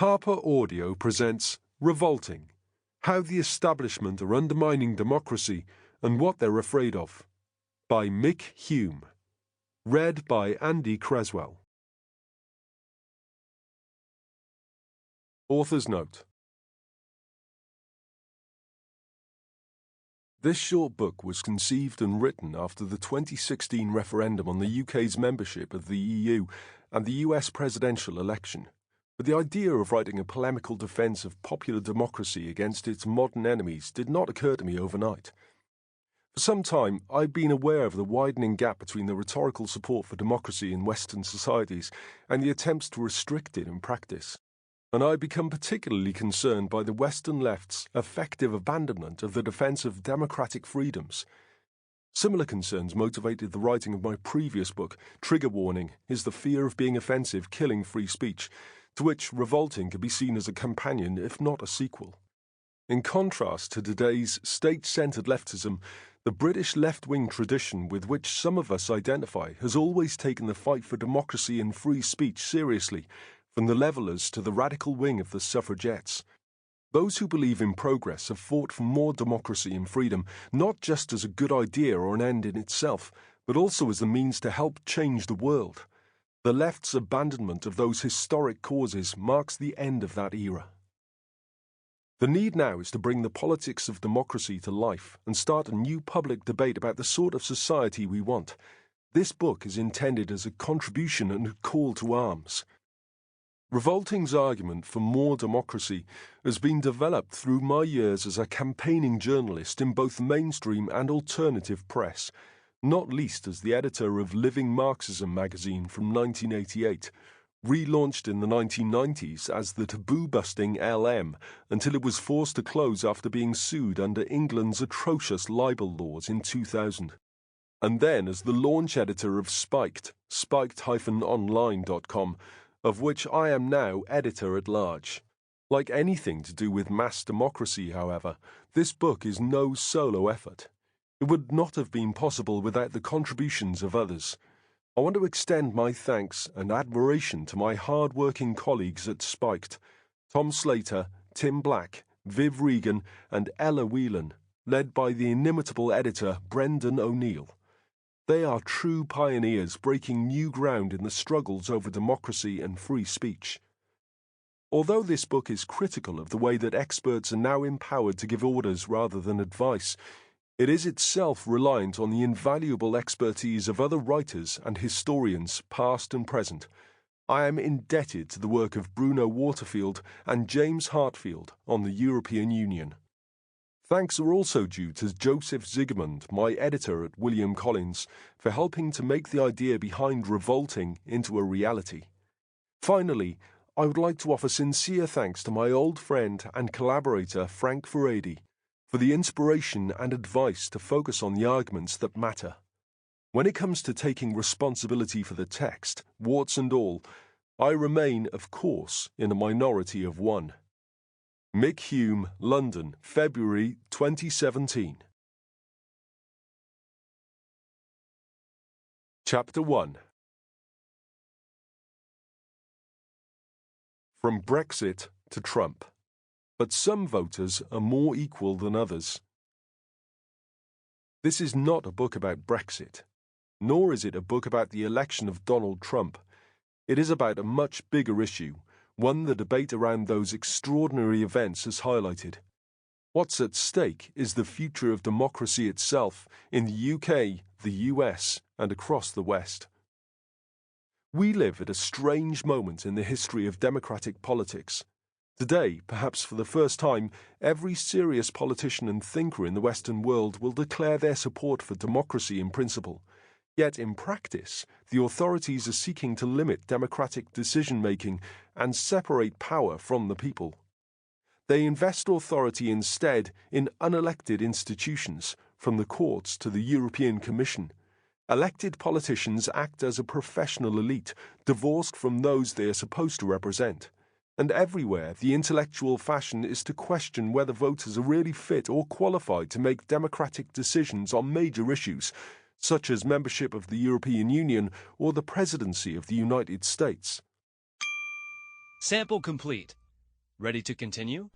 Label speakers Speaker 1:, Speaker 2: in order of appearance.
Speaker 1: Harper Audio presents Revolting, How the Establishment Are Undermining Democracy and What They're Afraid of, by Mick Hume. Read by Andy Cresswell. Author's Note. This short book was conceived and written after the 2016 referendum on the UK's membership of the EU and the US presidential election, but the idea of writing a polemical defence of popular democracy against its modern enemies did not occur to me overnight. For some time, I'd been aware of the widening gap between the rhetorical support for democracy in Western societies and the attempts to restrict it in practice, and I'd become particularly concerned by the Western left's effective abandonment of the defence of democratic freedoms. Similar concerns motivated the writing of my previous book, Trigger Warning, Is the Fear of Being Offensive Killing Free Speech?, to which Revolting could be seen as a companion, if not a sequel. In contrast to today's state-centred leftism, the British left-wing tradition with which some of us identify has always taken the fight for democracy and free speech seriously, from the levellers to the radical wing of the suffragettes. Those who believe in progress have fought for more democracy and freedom, not just as a good idea or an end in itself, but also as a means to help change the world. The left's abandonment of those historic causes marks the end of that era. The need now is to bring the politics of democracy to life and start a new public debate about the sort of society we want. This book is intended as a contribution and a call to arms. Revolting's argument for more democracy has been developed through my years as a campaigning journalist in both mainstream and alternative press, not least as the editor of Living Marxism magazine from 1988, relaunched in the 1990s as the taboo-busting LM until it was forced to close after being sued under England's atrocious libel laws in 2000. And then as the launch editor of spiked-online.com, of which I am now editor-at-large. Like anything to do with mass democracy, however, this book is no solo effort. It would not have been possible without the contributions of others. I want to extend my thanks and admiration to my hard-working colleagues at Spiked, Tom Slater, Tim Black, Viv Regan, and Ella Whelan, led by the inimitable editor Brendan O'Neill. They are true pioneers breaking new ground in the struggles over democracy and free speech. Although this book is critical of the way that experts are now empowered to give orders rather than advice, it is itself reliant on the invaluable expertise of other writers and historians, past and present. I am indebted to the work of Bruno Waterfield and James Hartfield on the European Union. Thanks are also due to Joseph Zsigmond, my editor at William Collins, for helping to make the idea behind Revolting into a reality. Finally, I would like to offer sincere thanks to my old friend and collaborator Frank Furedi for the inspiration and advice to focus on the arguments that matter. When it comes to taking responsibility for the text, warts and all, I remain, of course, in a minority of one. Mick Hume, London, February 2017. Chapter 1. From Brexit to Trump. But some voters are more equal than others. This is not a book about Brexit, nor is it a book about the election of Donald Trump. It is about a much bigger issue, one the debate around those extraordinary events has highlighted. What's at stake is the future of democracy itself in the UK, the US, and across the West. We live at a strange moment in the history of democratic politics. Today, perhaps for the first time, every serious politician and thinker in the Western world will declare their support for democracy in principle. Yet in practice, the authorities are seeking to limit democratic decision-making and separate power from the people. They invest authority instead in unelected institutions, from the courts to the European Commission. Elected politicians act as a professional elite, divorced from those they are supposed to represent. And everywhere the intellectual fashion is to question whether voters are really fit or qualified to make democratic decisions on major issues, such as membership of the European Union or the presidency of the United States.
Speaker 2: Sample complete. Ready to continue?